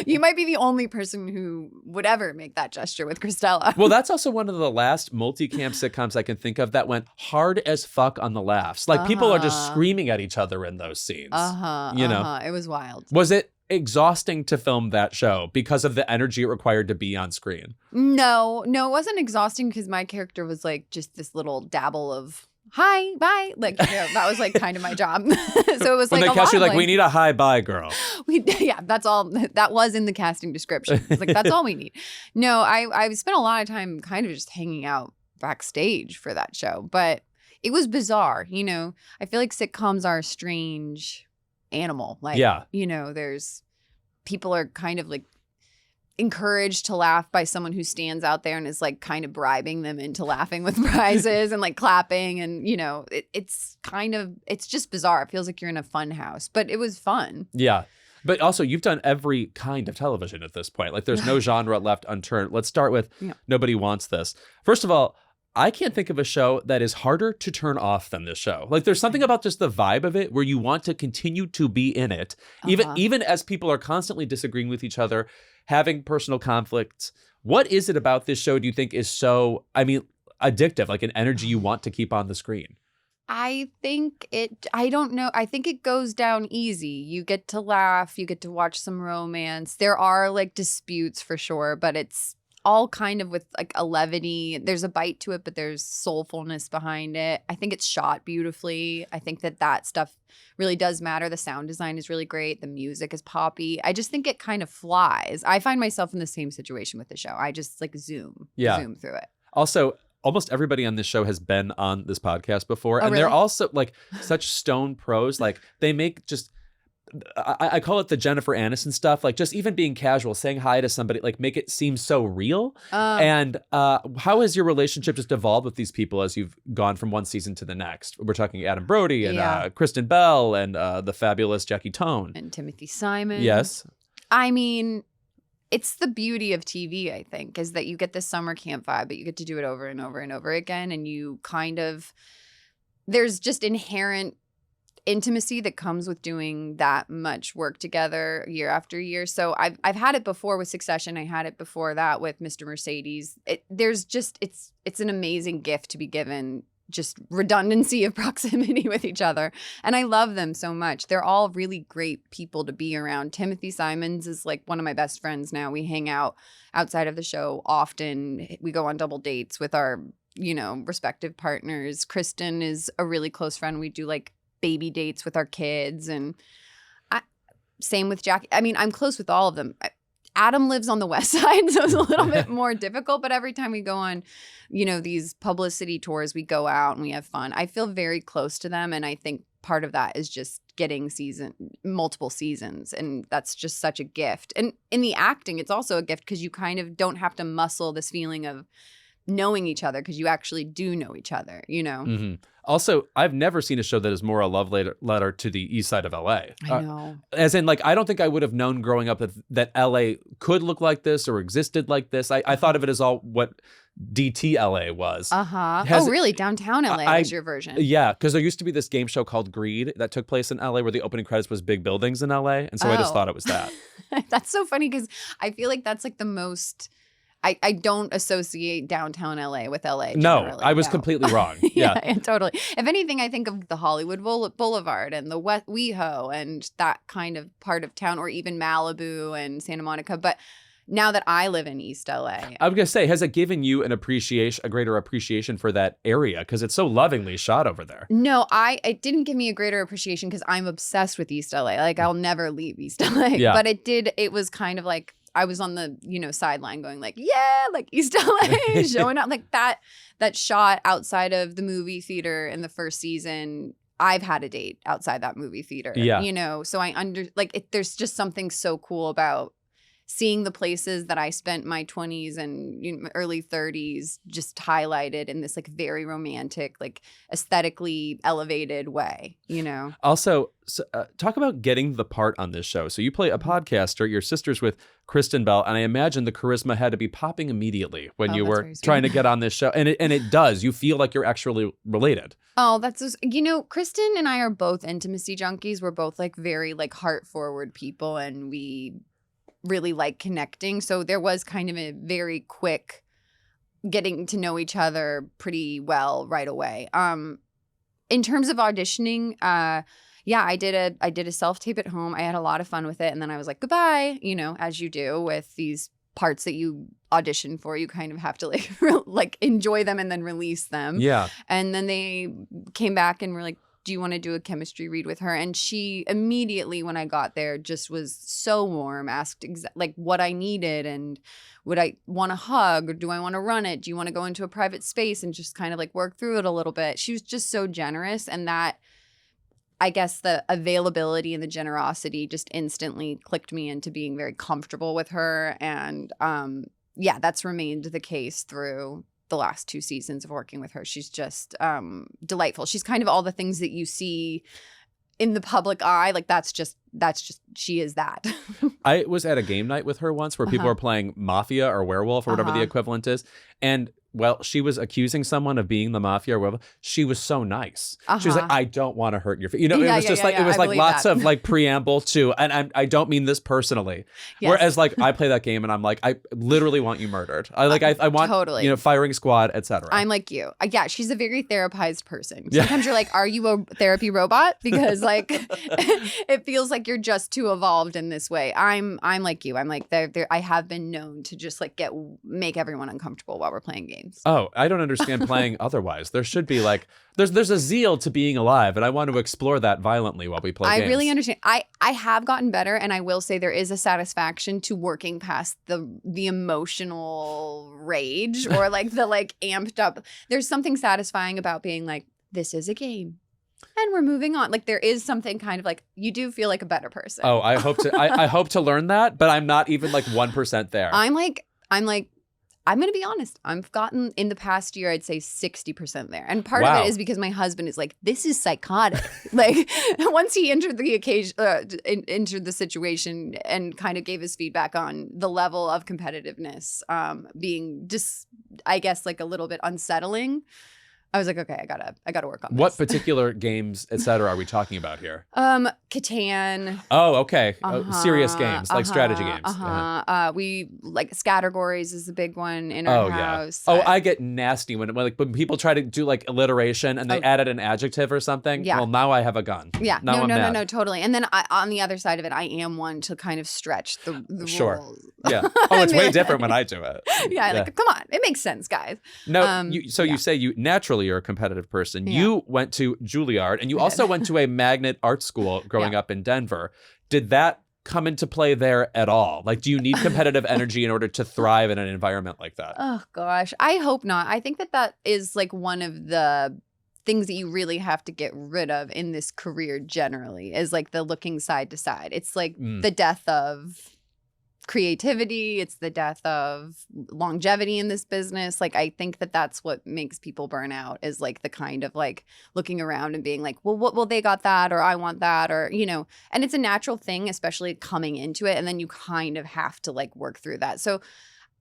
You might be the only person who would ever make that gesture with Christella. Well, that's also one of the last multicam sitcoms I can think of that went hard as fuck on the laughs. Like people are just screaming at each other in those scenes. You know, it was wild. Was it exhausting to film that show because of the energy it required to be on screen? No, it wasn't exhausting because my character was like just this little dabble of hi, bye. Like, you know, that was like kind of my job. So it was when like they catch you like, we need a hi, bye, girl. Yeah, that's all. That was in the casting description. It's like, that's all we need. No, I spent a lot of time kind of just hanging out backstage for that show. But it was bizarre. You know, I feel like sitcoms are a strange animal. Like, yeah. You know, people are kind of like encouraged to laugh by someone who stands out there and is like kind of bribing them into laughing with prizes and like clapping. And, you know, it's just bizarre. It feels like you're in a fun house, but it was fun. Yeah. But also you've done every kind of television at this point. Like there's no genre left unturned. Let's start with Nobody Wants This. First of all, I can't think of a show that is harder to turn off than this show. Like there's something about just the vibe of it where you want to continue to be in it, even as people are constantly disagreeing with each other, having personal conflicts. What is it about this show do you think is so, addictive, like an energy you want to keep on the screen? I don't know. I think it goes down easy. You get to laugh, you get to watch some romance. There are like disputes for sure, but it's all kind of with like a levity. There's a bite to it, but there's soulfulness behind it. I think it's shot beautifully. I think that stuff really does matter. The sound design is really great. The music is poppy. I just think it kind of flies. I find myself in the same situation with the show. I just like zoom through it. Also, almost everybody on this show has been on this podcast before. And really? They're also like such stone pros. Like they make just, I call it the Jennifer Aniston stuff. Like just even being casual, saying hi to somebody, like make it seem so real. And how has your relationship just evolved with these people as you've gone from one season to the next? We're talking Adam Brody and Kristen Bell and the fabulous Jackie Tone. And Timothy Simon. Yes. I mean, it's the beauty of TV, I think, is that you get this summer camp vibe, but you get to do it over and over and over again. And you kind of, there's just inherent intimacy that comes with doing that much work together year after year. So I've had it before with Succession. I had it before that with Mr. Mercedes. It's an amazing gift to be given, just redundancy of proximity with each other. And I love them so much. They're all really great people to be around. Timothy Simons is like one of my best friends now. We hang out outside of the show often. We go on double dates with our, respective partners. Kristen is a really close friend. We do like baby dates with our kids. And same with Jackie. I mean, I'm close with all of them. Adam lives on the west side, so it's a little bit more difficult. But every time we go on, these publicity tours, we go out and we have fun. I feel very close to them. And I think part of that is just getting multiple seasons. And that's just such a gift. And in the acting, it's also a gift because you kind of don't have to muscle this feeling of knowing each other because you actually do know each other, Mm-hmm. Also, I've never seen a show that is more a love letter to the east side of LA. I know. As in, like, I don't think I would have known growing up that LA could look like this or existed like this. I thought of it as all what DT LA was. Oh, really? Downtown LA was your version? Yeah, because there used to be this game show called Greed that took place in LA where the opening credits was big buildings in LA. And so I just thought it was that. That's so funny because I feel like that's like the most... I don't associate downtown LA with LA. No, I was completely wrong. Yeah, totally. If anything, I think of the Hollywood Boulevard and the WeHo and that kind of part of town, or even Malibu and Santa Monica. But now that I live in East LA, I was gonna say, has it given you a greater appreciation for that area because it's so lovingly shot over there? No, it didn't give me a greater appreciation because I'm obsessed with East LA. Like I'll never leave East LA. Yeah. But it was kind of like, I was on the, sideline going like, yeah, like East LA, showing up like that shot outside of the movie theater in the first season. I've had a date outside that movie theater, so there's just something so cool about seeing the places that I spent my 20s and early 30s just highlighted in this like very romantic, like aesthetically elevated way, Also, talk about getting the part on this show. So you play a podcaster, your sister's with Kristen Bell, and I imagine the charisma had to be popping immediately when you were trying to get on this show. And it does. You feel like you're actually related. Oh, that's just, Kristen and I are both intimacy junkies. We're both like very like heart forward people, and we really like connecting. So there was kind of a very quick getting to know each other pretty well right away. In terms of auditioning, I did a self-tape at home. I had a lot of fun with it. And then I was like, goodbye, as you do with these parts that you audition for. You kind of have to like enjoy them and then release them. Yeah. And then they came back and were like, do you want to do a chemistry read with her? And she immediately, when I got there, just was so warm, asked like what I needed and would I want to hug or do I want to run it? Do you want to go into a private space and just kind of like work through it a little bit? She was just so generous, and that, I guess, the availability and the generosity just instantly clicked me into being very comfortable with her. And that's remained the case through the last 2 seasons of working with her. She's just delightful. She's kind of all the things that you see in the public eye. Like that's just she is that. I was at a game night with her once where people were playing Mafia or Werewolf or whatever the equivalent is. And she was accusing someone of being the mafia or whatever, she was so nice. She was like, I don't want to hurt your it was just like, it was like lots of like preamble to, and I don't mean this personally. Yes. Whereas like I play that game and I'm like, I literally want you murdered. I want, totally. firing squad, etc. I'm like you. Yeah, she's a very therapized person. Sometimes you're like, are you a therapy robot? Because like, it feels like you're just too evolved in this way. I'm like you. I'm like, I have been known to just like make everyone uncomfortable while we're playing games. Oh, I don't understand playing otherwise. There should be like, there's a zeal to being alive, and I want to explore that violently while we play games. I really understand. I have gotten better, and I will say there is a satisfaction to working past the emotional rage or like the like amped up. There's something satisfying about being like, this is a game. And we're moving on. Like there is something kind of like, you do feel like a better person. Oh, I hope to I hope to learn that, but I'm not even like 1% there. I'm going to be honest. I've gotten in the past year, I'd say 60% there. And part of it is because my husband is like, this is psychotic. Like once he entered the situation and kind of gave his feedback on the level of competitiveness being just, I guess, like a little bit unsettling. I was like, okay, I gotta work on this. What particular games, et cetera, are we talking about here? Catan. Oh, okay. Serious games, like strategy games. We like Scattergories is a big one in our house. Yeah. I get nasty when people try to do like alliteration and they added an adjective or something. Yeah. Well, now I have a gun. Yeah. Now No, totally. And then on the other side of it, I am one to kind of stretch the rules. Yeah. Oh, it's way different when I do it. Yeah. Like, come on, it makes sense, guys. No. You say you naturally you're a competitive person. Yeah. You went to Juilliard and you also went to a magnet art school growing up in Denver. Did that come into play there at all? Like, do you need competitive energy in order to thrive in an environment like that? Oh, gosh. I hope not. I think that is like one of the things that you really have to get rid of in this career generally is like the looking side to side. It's like the death of creativity. It's the death of longevity in this business. Like, I think that's what makes people burn out is like the kind of like looking around and being like, well, they got that, or I want that, or, and it's a natural thing, especially coming into it. And then you kind of have to like work through that. So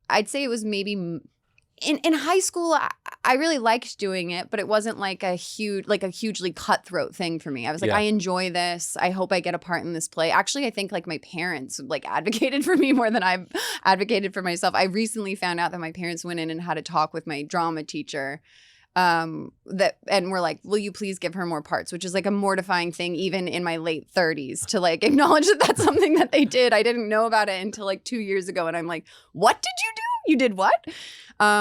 I'd say it was maybe in high school, I really liked doing it, but it wasn't like a hugely cutthroat thing for me. I was like, I enjoy this. I hope I get a part in this play. Actually, I think like my parents like advocated for me more than I've advocated for myself. I recently found out that my parents went in and had a talk with my drama teacher and we're like, will you please give her more parts, which is like a mortifying thing even in my late 30s to like acknowledge that that's something that they did. I didn't know about it until like 2 years ago, and I'm like, what did you do? You did what?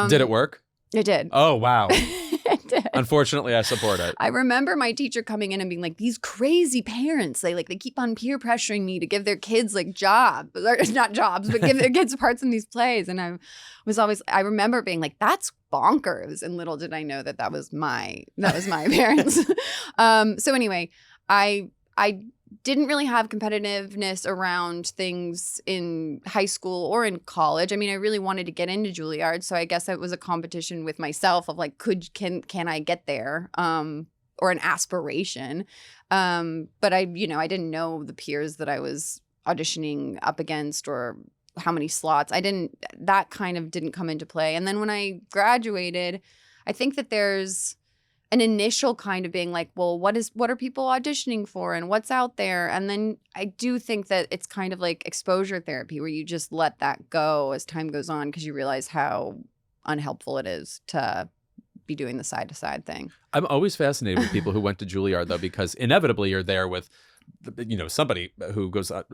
Did it work? It did. Oh, wow. It did. Unfortunately, I support it. I remember my teacher coming in and being like, these crazy parents, they keep on peer pressuring me to give their kids like jobs, or not jobs, but give their kids parts in these plays. And I remember being like, that's bonkers. And little did I know that was my parents. So anyway, I didn't really have competitiveness around things in high school or in college. I mean, I really wanted to get into Juilliard, so I guess it was a competition with myself of like, can I get there, or an aspiration. But I didn't know the peers that I was auditioning up against or how many slots. That kind of didn't come into play. And then when I graduated, I think that there's an initial kind of being like, well, what are people auditioning for and what's out there? And then I do think that it's kind of like exposure therapy where you just let that go as time goes on because you realize how unhelpful it is to be doing the side-to-side thing. I'm always fascinated with people who went to Juilliard, though, because inevitably you're there with somebody who goes on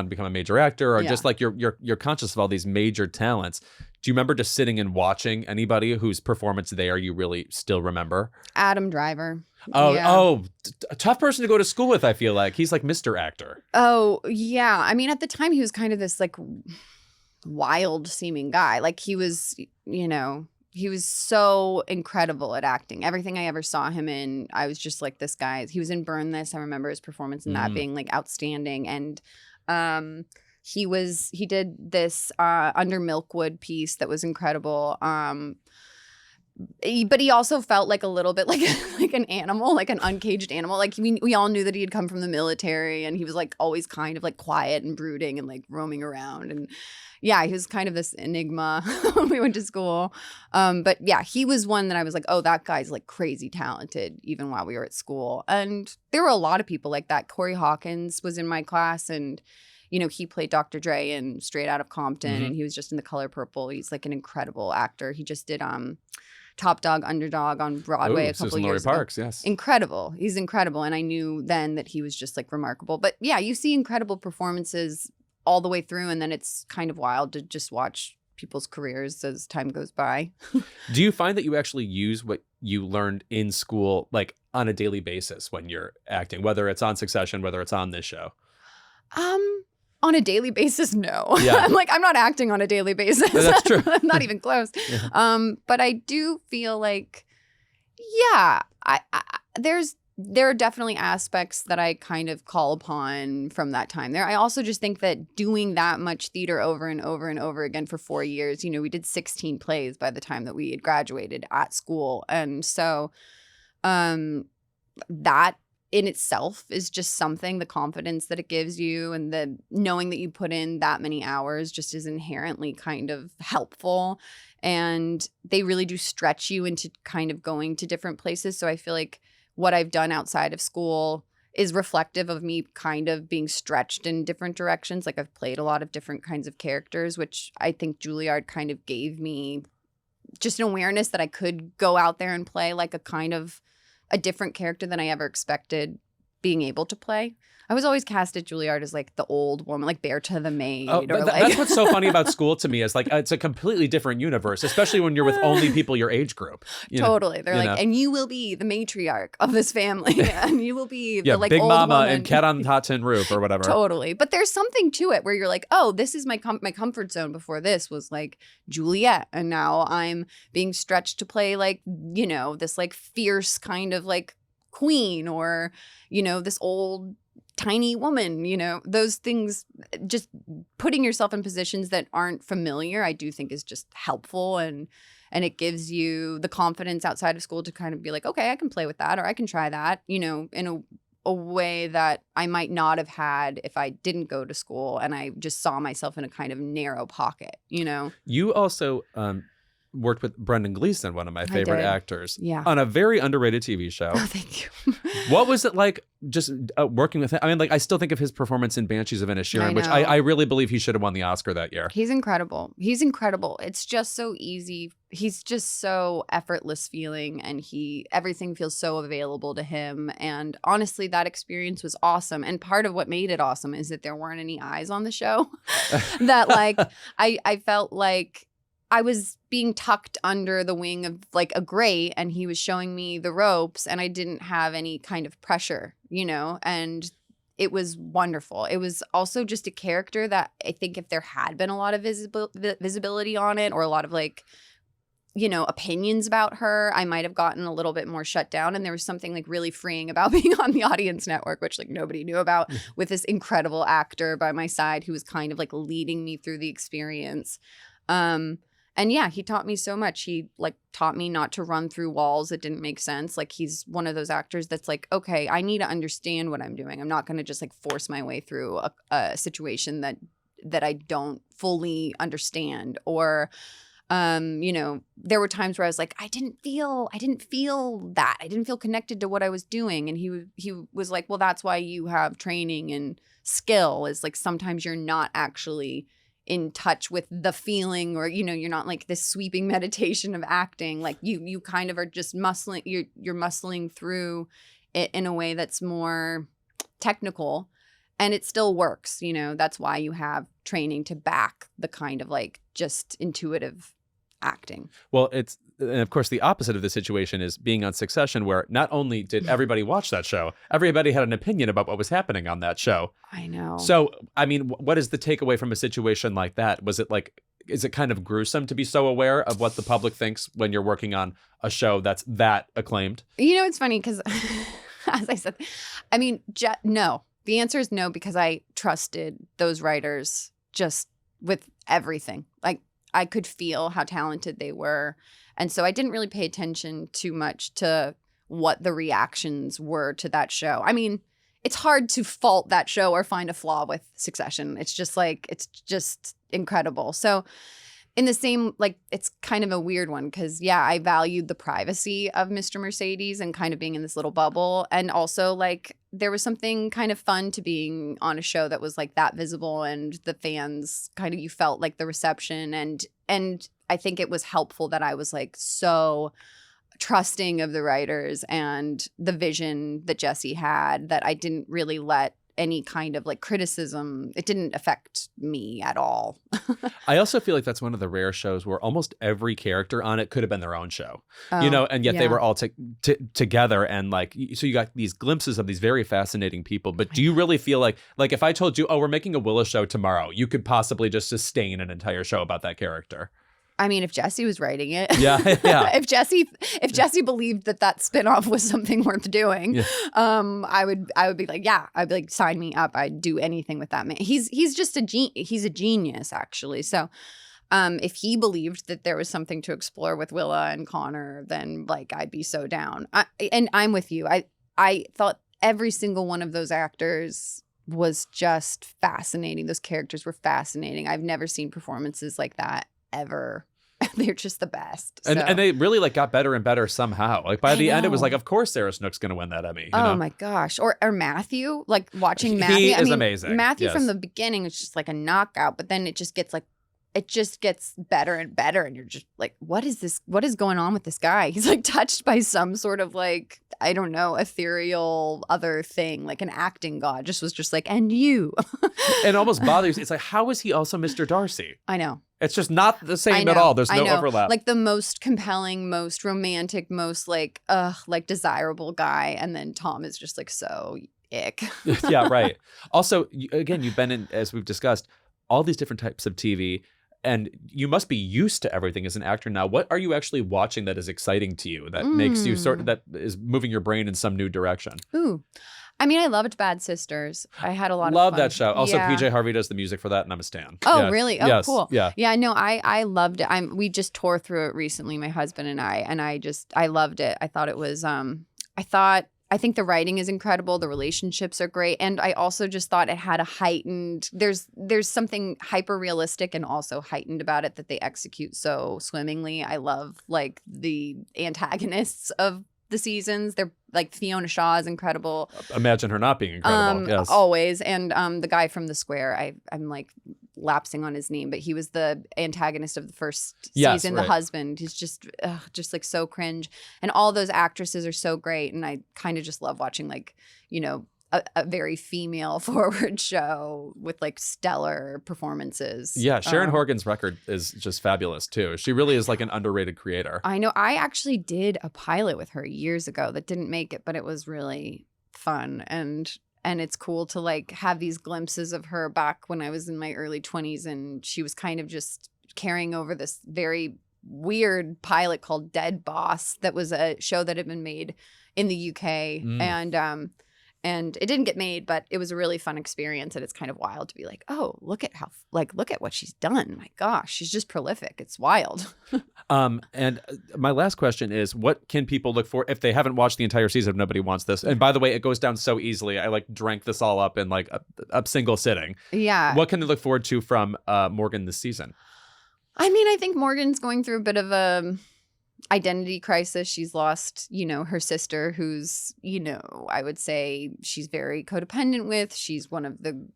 to become a major actor, or just like you're conscious of all these major talents. Do you remember just sitting and watching anybody whose performance there you really still remember? Adam Driver. A tough person to go to school with, I feel like. He's like Mr. Actor. Oh, yeah. I mean, at the time he was kind of this like wild seeming guy. Like he was, he was so incredible at acting. Everything I ever saw him in, I was just like, this guy. He was in Burn This. I remember his performance in that being like outstanding. And he did this Under Milkwood piece that was incredible. but he also felt like a little bit like like an animal, like an uncaged animal. Like we all knew that he had come from the military, and he was like always kind of like quiet and brooding and like roaming around. And yeah, he was kind of this enigma when we went to school. But yeah, he was one that I was like, oh, that guy's like crazy talented, even while we were at school. And there were a lot of people like that. Corey Hawkins was in my class, and he played Dr. Dre in Straight Outta Compton, and he was just in The Color Purple. He's like an incredible actor. He just did Top Dog, Underdog on Broadway a couple Susan years Laurie ago. Parks, yes. Incredible. He's incredible. And I knew then that he was just like remarkable. But yeah, you see incredible performances all the way through, and then it's kind of wild to just watch people's careers as time goes by. Do you find that you actually use what you learned in school like on a daily basis when you're acting, whether it's on Succession, whether it's on this show? On a daily basis, no. Yeah. I'm not acting on a daily basis. That's true. Not even close. Yeah. But I do feel like, yeah, there are definitely aspects that I kind of call upon from that time there. I also just think that doing that much theater over and over and over again for 4 years, we did 16 plays by the time that we had graduated at school. And so that in itself is just something, the confidence that it gives you and the knowing that you put in that many hours just is inherently kind of helpful. And they really do stretch you into kind of going to different places. So I feel like what I've done outside of school is reflective of me kind of being stretched in different directions. Like I've played a lot of different kinds of characters, which I think Juilliard kind of gave me just an awareness that I could go out there and play like a different character than I ever expected being able to play. I was always cast at Juilliard as like the old woman, like Berta the maid. That's what's so funny about school to me is like it's a completely different universe, especially when you're with only people your age group. Totally. They're like, and you will be the matriarch of this family, and you will be the like Big old Mama woman. and Cat on the Hot Tin Roof or whatever. Totally. But there's something to it where you're like, oh, this is my comfort zone. Before this was like Juliet, and now I'm being stretched to play like this like fierce kind of like queen, or this old tiny woman, those things. Just putting yourself in positions that aren't familiar, I do think is just helpful, and it gives you the confidence outside of school to kind of be like, okay, I can play with that, or I can try that, in a way that I might not have had if I didn't go to school and I just saw myself in a kind of narrow pocket, You also worked with Brendan Gleeson, one of my favorite actors, on a very underrated TV show. Oh, thank you. What was it like just working with him? I mean, like I still think of his performance in Banshees of Inisherin, which I really believe he should have won the Oscar that year. He's incredible. He's incredible. It's just so easy. He's just so effortless feeling, and everything feels so available to him. And honestly, that experience was awesome. And part of what made it awesome is that there weren't any eyes on the show. That like I felt like I was being tucked under the wing of like a grate, and he was showing me the ropes, and I didn't have any kind of pressure, and it was wonderful. It was also just a character that I think if there had been a lot of visibility on it, or a lot of like, opinions about her, I might have gotten a little bit more shut down. And there was something like really freeing about being on the Audience Network, which like nobody knew about, with this incredible actor by my side who was kind of like leading me through the experience. And yeah, he taught me so much. He like taught me not to run through walls that didn't make sense. Like he's one of those actors that's like, okay, I need to understand what I'm doing. I'm not going to just like force my way through a situation that I don't fully understand. Or, there were times where I was like, I didn't feel that. I didn't feel connected to what I was doing. And he was like, well, that's why you have training and skill, is like sometimes you're not actually in touch with the feeling, or you're not like this sweeping meditation of acting. Like you kind of are just muscling, you're muscling through it in a way that's more technical, and it still works. That's why you have training to back the kind of like just intuitive acting. Well, and of course the opposite of the situation is being on Succession, where not only did everybody watch that show, everybody had an opinion about what was happening on that show. I know. So, I mean, what is the takeaway from a situation like that? Is it kind of gruesome to be so aware of what the public thinks when you're working on a show that's that acclaimed? It's funny because, as I said, I mean, no. The answer is no, because I trusted those writers just with everything. Like, I could feel how talented they were, And so I didn't really pay attention too much to what the reactions were to that show. I mean, it's hard to fault that show or find a flaw with Succession. It's just incredible. So in the same, like, it's kind of a weird one because, yeah, I valued the privacy of Mr. Mercedes and kind of being in this little bubble. And also, like, there was something kind of fun to being on a show that was, like, that visible, and the fans kind of, you felt like the reception. And I think it was helpful that I was, like, so trusting of the writers and the vision that Jesse had that I didn't really let any kind of like criticism, it didn't affect me at all. I also feel like that's one of the rare shows where almost every character on it could have been their own show, Oh, you know, and yet they yeah. were all together. And like, so you got these glimpses of these very fascinating people. But do you really feel like if I told you, oh, we're making a Willow show tomorrow, you could possibly just sustain an entire show about that character? I mean, if Jesse was writing it, Yeah. if Jesse believed that spinoff was something worth doing, Yeah. I would be like, yeah, I'd be like, sign me up. I'd do anything with that man. He's just he's a genius, actually. So, if he believed that there was something to explore with Willa and Connor, then like I'd be so down. And I'm with you. I thought every single one of those actors was just fascinating. Those characters were fascinating. I've never seen performances like that ever. They're just the best. And they really like got better and better somehow. Like by the end, it was like, of course, Sarah Snook's going to win that Emmy. You know? My gosh. Or Matthew, like watching Matthew. He is amazing. Matthew Yes. from the beginning is just like a knockout, but then it just gets better and better. And you're just like, what is this? What is going on with this guy? He's like touched by some sort of like, I don't know, ethereal other thing, like an acting god just was just like, and you. It almost bothers. It's like, how is he also Mr. Darcy? I know. It's just not the same I at know, all. There's I no know. overlap. Like the most compelling, most romantic, most like desirable guy. And then Tom is just like so ick. Yeah, right. Also, again, you've been in, as we've discussed, all these different types of TV, and you must be used to everything as an actor now. What are you actually watching that is exciting to you, that makes you that is moving your brain in some new direction? Ooh. I mean, I loved Bad Sisters. I had a lot of Love fun. that show. Also, Yeah. PJ Harvey does the music for that, and I'm a stan. Oh, Yeah. really? Oh, Yes. cool. Yeah. Yeah, no, I loved it. We just tore through it recently, my husband and I loved it. I thought it was I think the writing is incredible. The relationships are great. And I also just thought it had a heightened, there's something hyper realistic and also heightened about it that they execute so swimmingly. I love like the antagonists of the seasons. They're like Fiona Shaw is incredible. Imagine her not being incredible. Yes. Always. And the guy from The Square, I'm like lapsing on his name, but he was the antagonist of the first Yes, season, right. the husband. He's just like so cringe. And all those actresses are so great. And I kind of just love watching like, you know, a very female forward show with like stellar performances. Yeah, Sharon Horgan's record is just fabulous too. She really is like an underrated creator. I know. I actually did a pilot with her years ago that didn't make it, but it was really fun. And it's cool to like have these glimpses of her back when I was in my early 20s, and she was kind of just carrying over this very weird pilot called Dead Boss that was a show that had been made in the UK. And it didn't get made, but it was a really fun experience. And it's kind of wild to be like, oh, look at what she's done. My gosh, she's just prolific. It's wild. And my last question is, what can people look for if they haven't watched the entire season of Nobody Wants This? And by the way, it goes down so easily. I like drank this all up in like a single sitting. Yeah. What can they look forward to from Morgan this season? I mean, I think Morgan's going through a bit of a identity crisis. She's lost, you know, her sister, who's, you know, I would say she's very codependent with. She's one of the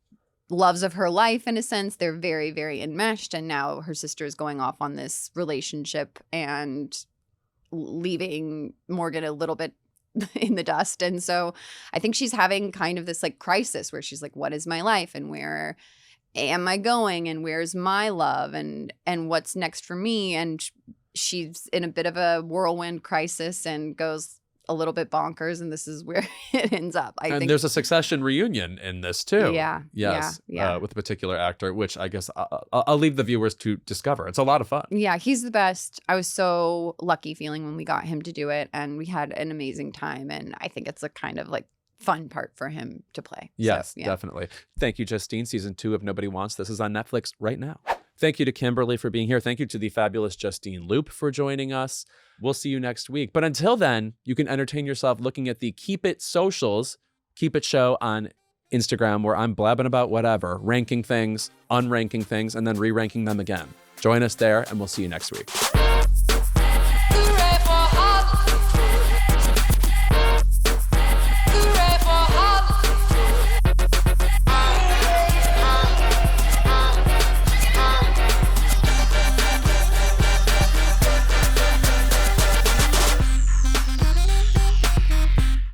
loves of her life in a sense. They're very, very enmeshed. And now her sister is going off on this relationship and leaving Morgan a little bit in the dust. And so I think she's having kind of this like crisis where she's like, what is my life and where am I going and where's my love and what's next for me? And she's in a bit of a whirlwind crisis and goes a little bit bonkers, and this is where it ends up. I think there's a Succession reunion in this too. Yeah. Yes. Yeah. With a particular actor, which I guess I'll leave the viewers to discover. It's a lot of fun. Yeah, he's the best. I was so lucky feeling when we got him to do it, and we had an amazing time. And I think it's a kind of like fun part for him to play. Yes, So, yeah. definitely. Thank you, Justine. Season 2 of Nobody Wants This is on Netflix right now. Thank you to Kimberly for being here. Thank you to the fabulous Justine Lupe for joining us. We'll see you next week. But until then, you can entertain yourself looking at the Keep It socials, Keep It Show on Instagram, where I'm blabbing about whatever, ranking things, unranking things, and then re-ranking them again. Join us there, and we'll see you next week.